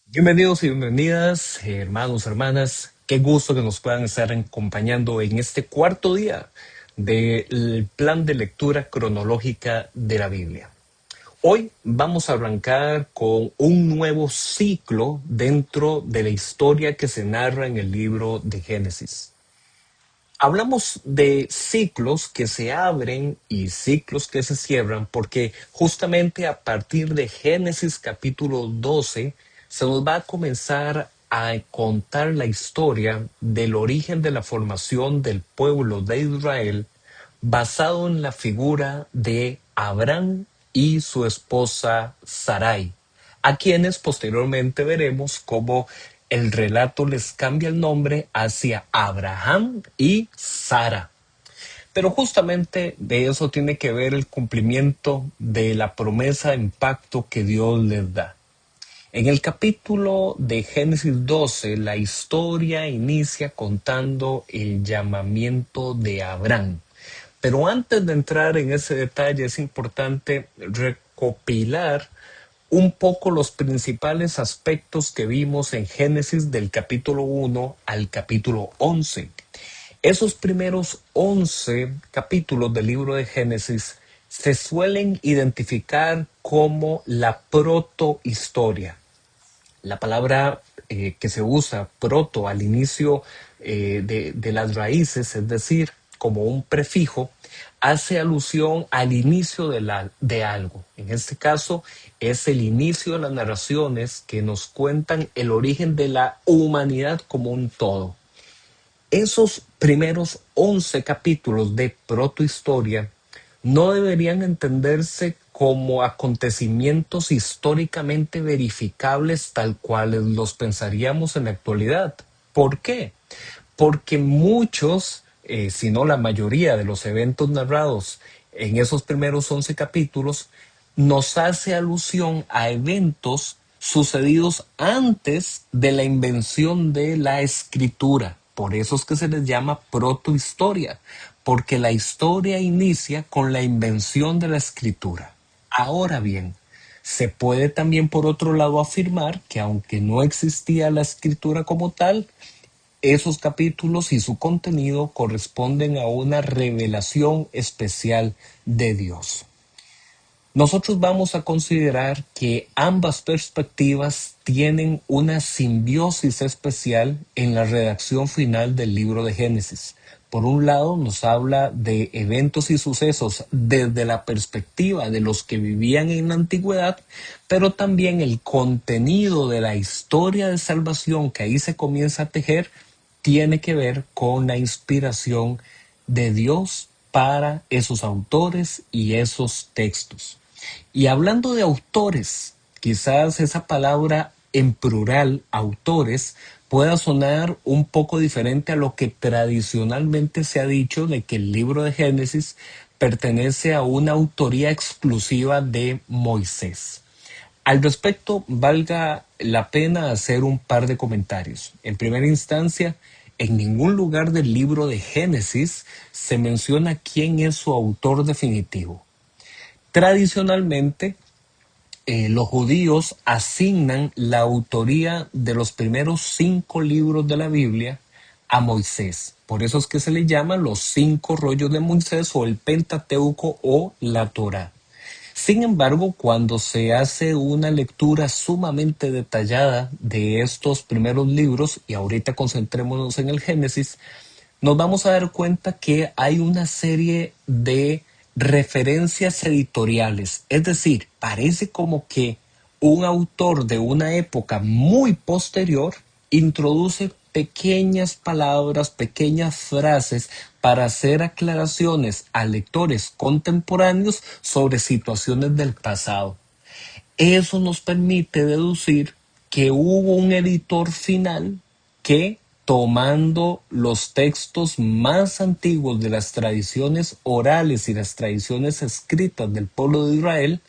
Bienvenidos y bienvenidas, hermanos, hermanas. Qué gusto que nos puedan estar acompañando en este cuarto día del plan de lectura cronológica de la Biblia. Hoy vamos a arrancar con un nuevo ciclo dentro de la historia que se narra en el libro de Génesis. Hablamos de ciclos que se abren y ciclos que se cierran porque justamente a partir de Génesis capítulo 12 se nos va a comenzar a contar la historia del origen de la formación del pueblo de Israel basado en la figura de Abraham y su esposa Sarai, a quienes posteriormente veremos cómo el relato les cambia el nombre hacia Abraham y Sara. Pero justamente de eso tiene que ver el cumplimiento de la promesa en pacto que Dios les da. En el capítulo de Génesis 12, la historia inicia contando el llamamiento de Abraham. Pero antes de entrar en ese detalle, es importante recopilar un poco los principales aspectos que vimos en Génesis del capítulo 1 al capítulo 11. Esos primeros 11 capítulos del libro de Génesis se suelen identificar como la protohistoria. La palabra que se usa proto al inicio de las raíces, es decir, como un prefijo, hace alusión al inicio de algo. En este caso, es el inicio de las narraciones que nos cuentan el origen de la humanidad como un todo. Esos primeros 11 capítulos de protohistoria no deberían entenderse como acontecimientos históricamente verificables tal cuales los pensaríamos en la actualidad. ¿Por qué? Porque muchos, si no la mayoría de los eventos narrados en esos primeros 11 capítulos nos hace alusión a eventos sucedidos antes de la invención de la escritura. Por eso es que se les llama protohistoria, porque la historia inicia con la invención de la escritura. Ahora bien, se puede también por otro lado afirmar que aunque no existía la escritura como tal, esos capítulos y su contenido corresponden a una revelación especial de Dios. Nosotros vamos a considerar que ambas perspectivas tienen una simbiosis especial en la redacción final del libro de Génesis. Por un lado, nos habla de eventos y sucesos desde la perspectiva de los que vivían en la antigüedad, pero también el contenido de la historia de salvación que ahí se comienza a tejer tiene que ver con la inspiración de Dios para esos autores y esos textos. Y hablando de autores, quizás esa palabra en plural, autores, pueda sonar un poco diferente a lo que tradicionalmente se ha dicho de que el libro de Génesis pertenece a una autoría exclusiva de Moisés. Al respecto, valga la pena hacer un par de comentarios. En primera instancia, en ningún lugar del libro de Génesis se menciona quién es su autor definitivo. Tradicionalmente, los judíos asignan la autoría de los primeros 5 libros de la Biblia a Moisés. Por eso es que se le llaman los 5 rollos de Moisés o el Pentateuco o la Torá. Sin embargo, cuando se hace una lectura sumamente detallada de estos primeros libros, y ahorita concentrémonos en el Génesis, nos vamos a dar cuenta que hay una serie de referencias editoriales. Es decir, parece como que un autor de una época muy posterior introduce pequeñas palabras, pequeñas frases para hacer aclaraciones a lectores contemporáneos sobre situaciones del pasado. Eso nos permite deducir que hubo un editor final que, tomando los textos más antiguos de las tradiciones orales y las tradiciones escritas del pueblo de Israel,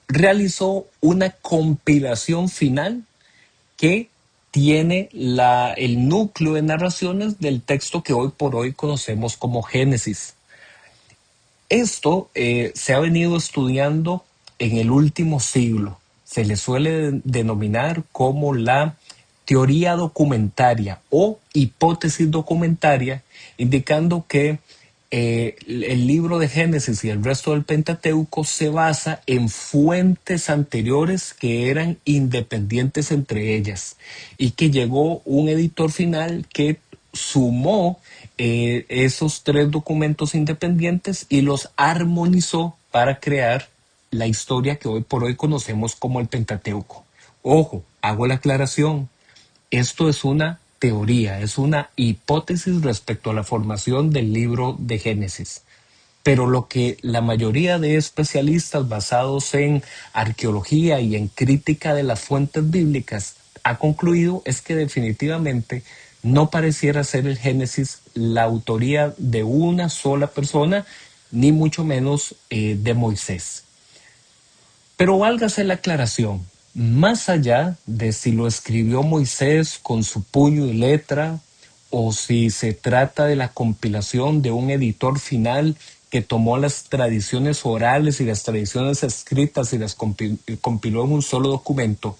realizó una compilación final que tiene el núcleo de narraciones del texto que hoy por hoy conocemos como Génesis. Esto se ha venido estudiando en el último siglo. se le suele denominar como la teoría documentaria o hipótesis documentaria, indicando que el libro de Génesis y el resto del Pentateuco se basa en fuentes anteriores que eran independientes entre ellas y que llegó un editor final que sumó esos tres documentos independientes y los armonizó para crear la historia que hoy por hoy conocemos como el Pentateuco. Ojo, hago la aclaración, esto es una teoría, es una hipótesis respecto a la formación del libro de Génesis. Pero lo que la mayoría de especialistas basados en arqueología y en crítica de las fuentes bíblicas ha concluido es que definitivamente no pareciera ser el Génesis la autoría de una sola persona, ni mucho menos de Moisés. Pero válgase la aclaración, más allá de si lo escribió Moisés con su puño y letra o si se trata de la compilación de un editor final que tomó las tradiciones orales y las tradiciones escritas y las compiló en un solo documento,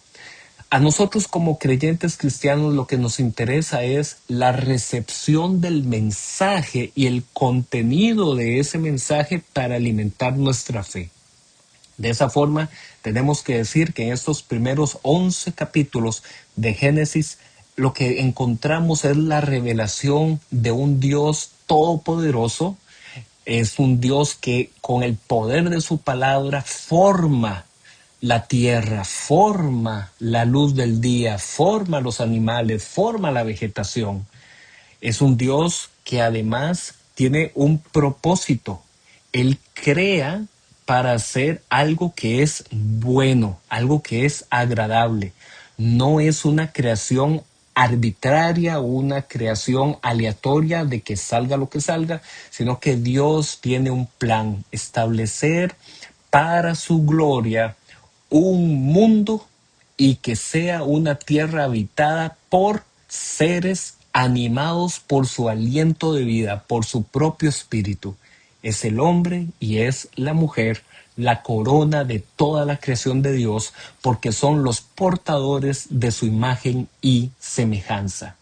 a nosotros como creyentes cristianos lo que nos interesa es la recepción del mensaje y el contenido de ese mensaje para alimentar nuestra fe. De esa forma, tenemos que decir que en estos primeros 11 capítulos de Génesis, lo que encontramos es la revelación de un Dios todopoderoso. Es un Dios que con el poder de su palabra forma la tierra, forma la luz del día, forma los animales, forma la vegetación. Es un Dios que además tiene un propósito. Él crea para hacer algo que es bueno, algo que es agradable. No es una creación arbitraria, una creación aleatoria de que salga lo que salga, sino que Dios tiene un plan, establecer para su gloria un mundo y que sea una tierra habitada por seres animados por su aliento de vida, por su propio espíritu. Es el hombre y es la mujer la corona de toda la creación de Dios, porque son los portadores de su imagen y semejanza.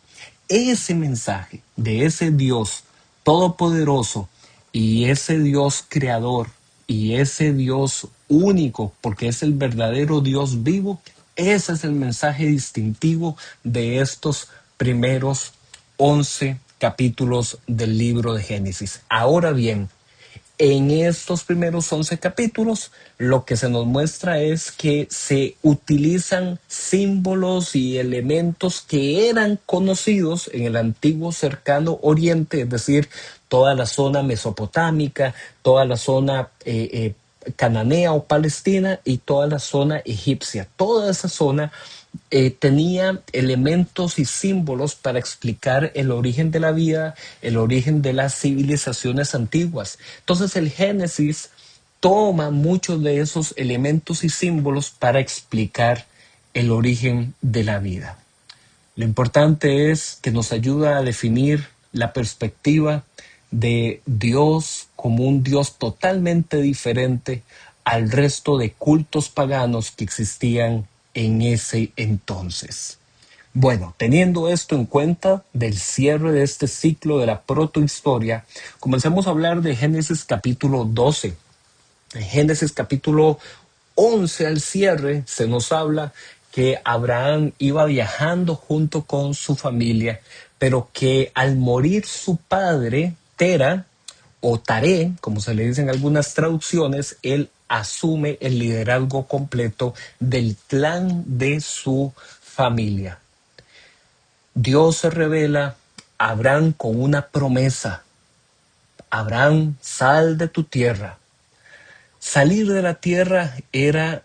Ese mensaje de ese Dios todopoderoso y ese Dios creador y ese Dios único, porque es el verdadero Dios vivo, ese es el mensaje distintivo de estos primeros 11 capítulos del libro de Génesis. Ahora bien, en estos primeros 11 capítulos, lo que se nos muestra es que se utilizan símbolos y elementos que eran conocidos en el antiguo cercano oriente, es decir, toda la zona mesopotámica, toda la zona cananea o palestina y toda la zona egipcia. Toda esa zona tenía elementos y símbolos para explicar el origen de la vida, el origen de las civilizaciones antiguas. Entonces el Génesis toma muchos de esos elementos y símbolos para explicar el origen de la vida. Lo importante es que nos ayuda a definir la perspectiva de Dios como un Dios totalmente diferente al resto de cultos paganos que existían en ese entonces. Bueno, teniendo esto en cuenta del cierre de este ciclo de la protohistoria, comencemos a hablar de Génesis capítulo 12. En Génesis capítulo 11 al cierre se nos habla que Abraham iba viajando junto con su familia, pero que al morir su padre, Tera, o Taré, como se le dice en algunas traducciones, él asume el liderazgo completo del clan de su familia. Dios se revela a Abraham con una promesa. Abraham, sal de tu tierra. Salir de la tierra era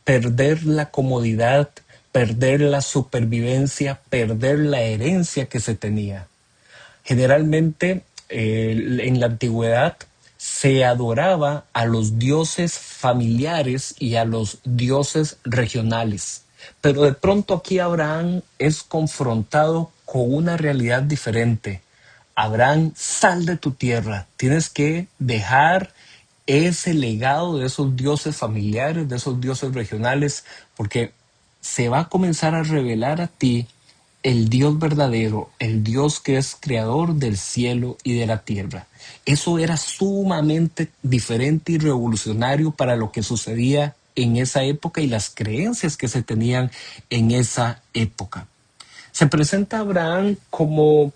perder la comodidad, perder la supervivencia, perder la herencia que se tenía. Generalmente en la antigüedad se adoraba a los dioses familiares y a los dioses regionales. Pero de pronto aquí Abraham es confrontado con una realidad diferente. Abraham, sal de tu tierra, tienes que dejar ese legado de esos dioses familiares, de esos dioses regionales, porque se va a comenzar a revelar a ti el Dios verdadero, el Dios que es creador del cielo y de la tierra. Eso era sumamente diferente y revolucionario para lo que sucedía en esa época y las creencias que se tenían en esa época. Se presenta a Abraham como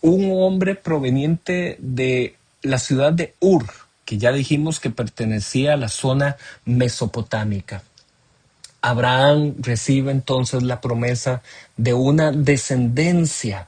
un hombre proveniente de la ciudad de Ur, que ya dijimos que pertenecía a la zona mesopotámica. Abraham recibe entonces la promesa de una descendencia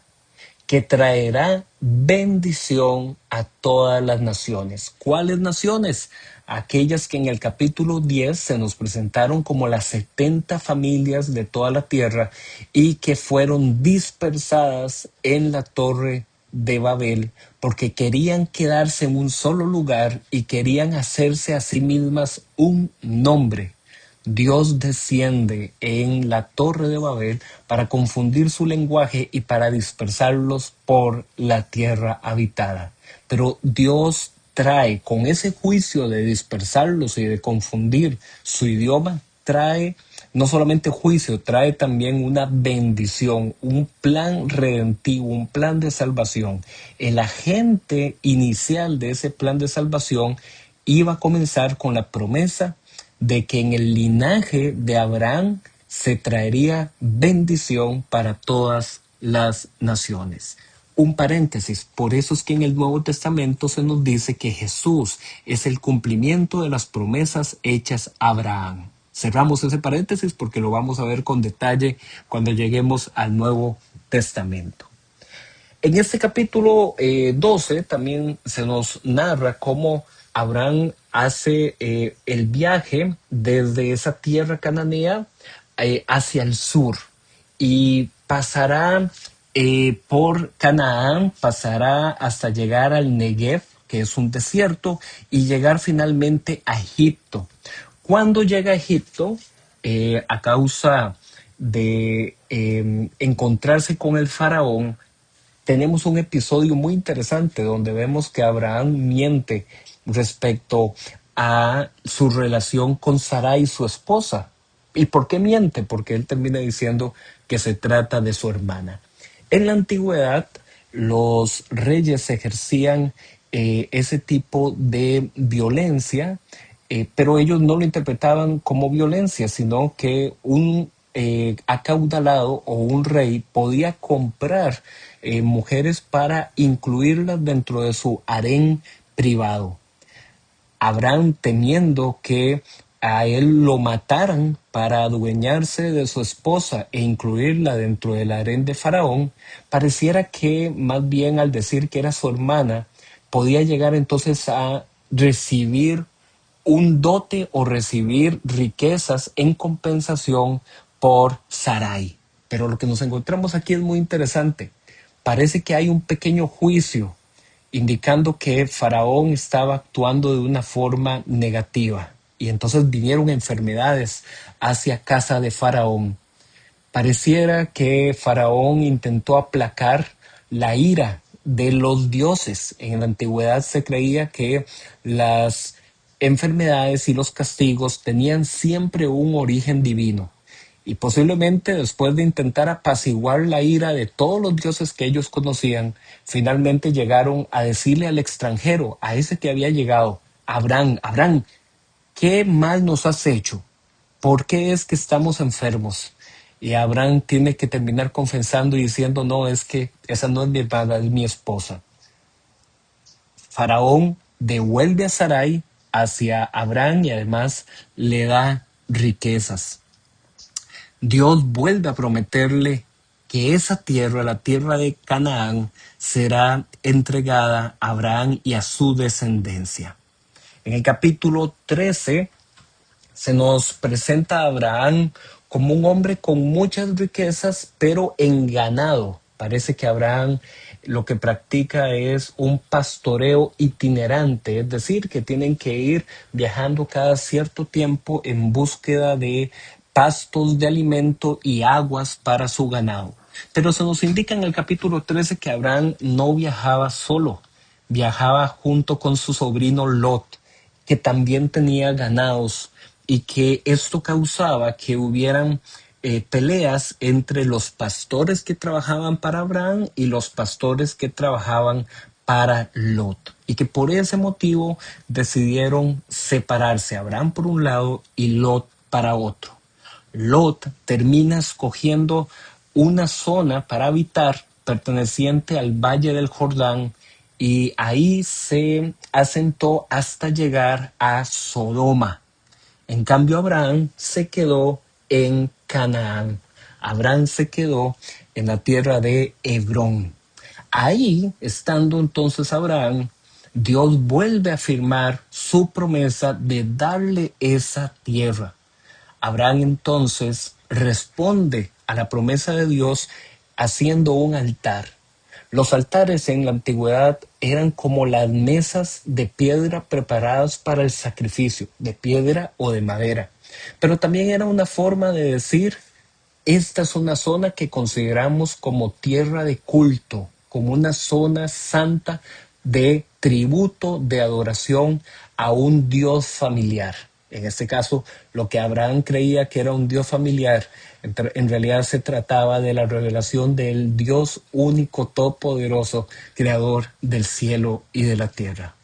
que traerá bendición a todas las naciones. ¿Cuáles naciones? Aquellas que en el capítulo 10 se nos presentaron como las 70 familias de toda la tierra y que fueron dispersadas en la torre de Babel porque querían quedarse en un solo lugar y querían hacerse a sí mismas un nombre. Dios desciende en la torre de Babel para confundir su lenguaje y para dispersarlos por la tierra habitada. Pero Dios trae, con ese juicio de dispersarlos y de confundir su idioma, trae no solamente juicio, trae también una bendición, un plan redentivo, un plan de salvación. El agente inicial de ese plan de salvación iba a comenzar con la promesa de que en el linaje de Abraham se traería bendición para todas las naciones. Un paréntesis, por eso es que en el Nuevo Testamento se nos dice que Jesús es el cumplimiento de las promesas hechas a Abraham. Cerramos ese paréntesis porque lo vamos a ver con detalle cuando lleguemos al Nuevo Testamento. En este capítulo 12 también se nos narra cómo Abraham hace el viaje desde esa tierra cananea hacia el sur y pasará por Canaán, pasará hasta llegar al Negev, que es un desierto, y llegar finalmente a Egipto. Cuando llega a Egipto, a causa de encontrarse con el faraón, tenemos un episodio muy interesante donde vemos que Abraham miente respecto a su relación con Sarai, su esposa. ¿Y por qué miente? Porque él termina diciendo que se trata de su hermana. En la antigüedad, los reyes ejercían ese tipo de violencia, pero ellos no lo interpretaban como violencia, sino que un acaudalado o un rey podía comprar mujeres para incluirlas dentro de su harén privado. Abraham, temiendo que a él lo mataran para adueñarse de su esposa e incluirla dentro del harén de Faraón, pareciera que más bien al decir que era su hermana, podía llegar entonces a recibir un dote o recibir riquezas en compensación por Sarai. Pero lo que nos encontramos aquí es muy interesante. Parece que hay un pequeño juicio indicando que Faraón estaba actuando de una forma negativa. Y entonces vinieron enfermedades hacia casa de Faraón. Pareciera que Faraón intentó aplacar la ira de los dioses. En la antigüedad se creía que las enfermedades y los castigos tenían siempre un origen divino. Y posiblemente después de intentar apaciguar la ira de todos los dioses que ellos conocían, finalmente llegaron a decirle al extranjero, a ese que había llegado, Abraham, Abraham, ¿qué mal nos has hecho? ¿Por qué es que estamos enfermos? Y Abraham tiene que terminar confesando y diciendo, no, es que esa no es mi hermana, es mi esposa. Faraón devuelve a Sarai hacia Abraham y además le da riquezas. Dios vuelve a prometerle que esa tierra, la tierra de Canaán, será entregada a Abraham y a su descendencia. En el capítulo 13 se nos presenta a Abraham como un hombre con muchas riquezas, pero en ganado. Parece que Abraham lo que practica es un pastoreo itinerante, es decir, que tienen que ir viajando cada cierto tiempo en búsqueda de pastos de alimento y aguas para su ganado. Pero se nos indica en el capítulo 13 que Abraham no viajaba solo, viajaba junto con su sobrino Lot, que también tenía ganados y que esto causaba que hubieran peleas entre los pastores que trabajaban para Abraham y los pastores que trabajaban para Lot. Y que por ese motivo decidieron separarse, Abraham por un lado y Lot para otro. Lot termina escogiendo una zona para habitar perteneciente al Valle del Jordán y ahí se asentó hasta llegar a Sodoma. En cambio, Abraham se quedó en Canaán. Abraham se quedó en la tierra de Hebrón. Ahí, estando entonces Abraham, Dios vuelve a afirmar su promesa de darle esa tierra. Abraham entonces responde a la promesa de Dios haciendo un altar. Los altares en la antigüedad eran como las mesas de piedra preparadas para el sacrificio, de piedra o de madera. Pero también era una forma de decir, esta es una zona que consideramos como tierra de culto, como una zona santa de tributo, de adoración a un Dios familiar. En este caso, lo que Abraham creía que era un Dios familiar, en realidad se trataba de la revelación del Dios único, todopoderoso, creador del cielo y de la tierra.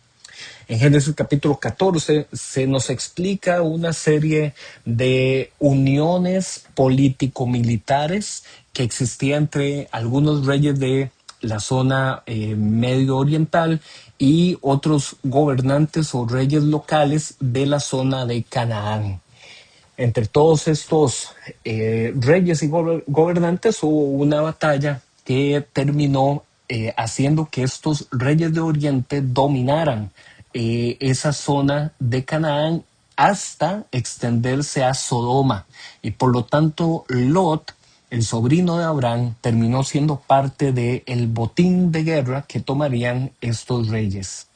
En Génesis capítulo 14 se nos explica una serie de uniones político-militares que existían entre algunos reyes de la zona medio oriental y otros gobernantes o reyes locales de la zona de Canaán. Entre todos estos reyes y gobernantes hubo una batalla que terminó haciendo que estos reyes de Oriente dominaran esa zona de Canaán hasta extenderse a Sodoma. Y por lo tanto, Lot, el sobrino de Abraham, terminó siendo parte del botín de guerra que tomarían estos reyes.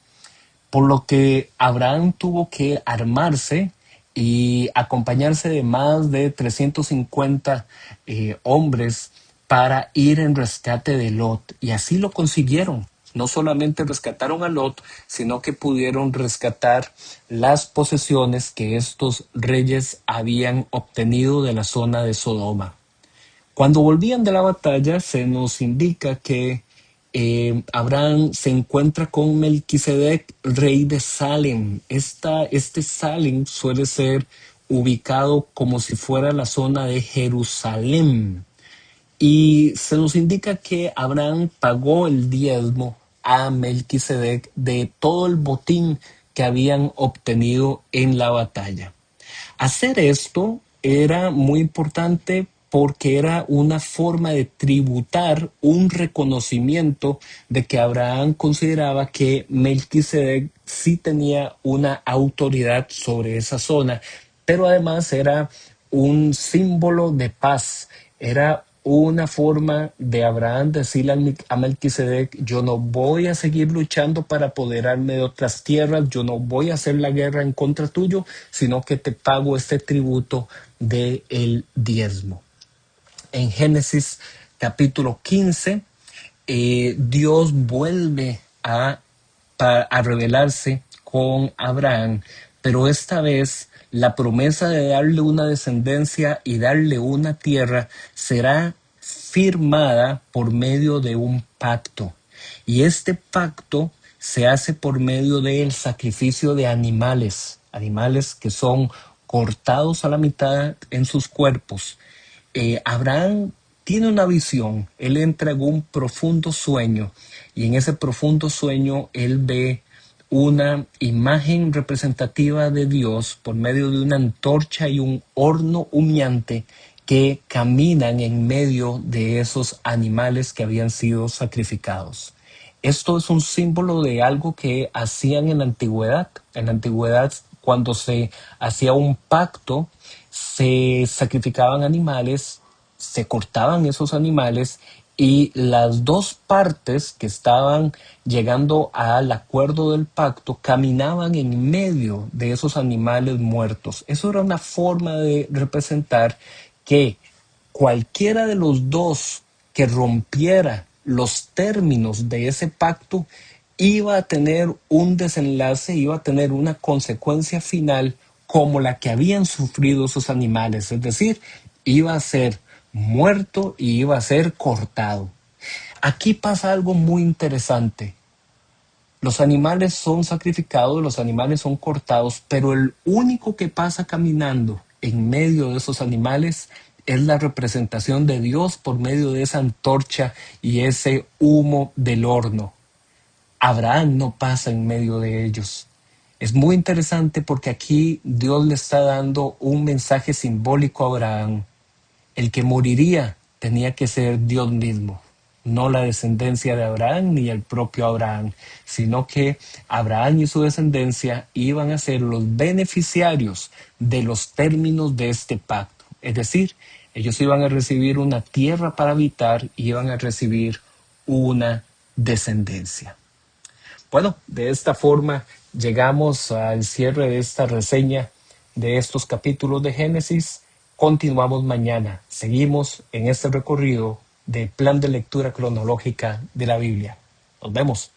Por lo que Abraham tuvo que armarse y acompañarse de más de 350 hombres para ir en rescate de Lot. Y así lo consiguieron. No solamente rescataron a Lot, sino que pudieron rescatar las posesiones que estos reyes habían obtenido de la zona de Sodoma. Cuando volvían de la batalla, se nos indica que Abraham se encuentra con Melquisedec, rey de Salem. Este Salem suele ser ubicado como si fuera la zona de Jerusalén. Y se nos indica que Abraham pagó el diezmo a Melquisedec de todo el botín que habían obtenido en la batalla. Hacer esto era muy importante porque era una forma de tributar un reconocimiento de que Abraham consideraba que Melquisedec sí tenía una autoridad sobre esa zona, pero además era un símbolo de paz, era una forma de Abraham decirle a Melquisedec, yo no voy a seguir luchando para apoderarme de otras tierras, yo no voy a hacer la guerra en contra tuyo, sino que te pago este tributo del diezmo. En Génesis capítulo 15, Dios vuelve a revelarse con Abraham, pero esta vez la promesa de darle una descendencia y darle una tierra será firmada por medio de un pacto. Y este pacto se hace por medio del sacrificio de animales que son cortados a la mitad en sus cuerpos. Abraham tiene una visión, él entra en un profundo sueño y en ese profundo sueño él ve una imagen representativa de Dios por medio de una antorcha y un horno humeante que caminan en medio de esos animales que habían sido sacrificados. Esto es un símbolo de algo que hacían en la antigüedad. En la antigüedad, cuando se hacía un pacto, se sacrificaban animales, se cortaban esos animales y las dos partes que estaban llegando al acuerdo del pacto caminaban en medio de esos animales muertos. Eso era una forma de representar que cualquiera de los dos que rompiera los términos de ese pacto iba a tener un desenlace, iba a tener una consecuencia final como la que habían sufrido esos animales, es decir, iba a ser muerto y iba a ser cortado. Aquí pasa algo muy interesante. Los animales son sacrificados, los animales son cortados, pero el único que pasa caminando en medio de esos animales es la representación de Dios por medio de esa antorcha y ese humo del horno. Abraham no pasa en medio de ellos. Es muy interesante porque aquí Dios le está dando un mensaje simbólico a Abraham. El que moriría tenía que ser Dios mismo, no la descendencia de Abraham ni el propio Abraham, sino que Abraham y su descendencia iban a ser los beneficiarios de los términos de este pacto. Es decir, ellos iban a recibir una tierra para habitar y iban a recibir una descendencia. Bueno, de esta forma llegamos al cierre de esta reseña de estos capítulos de Génesis. Continuamos mañana. Seguimos en este recorrido del plan de lectura cronológica de la Biblia. Nos vemos.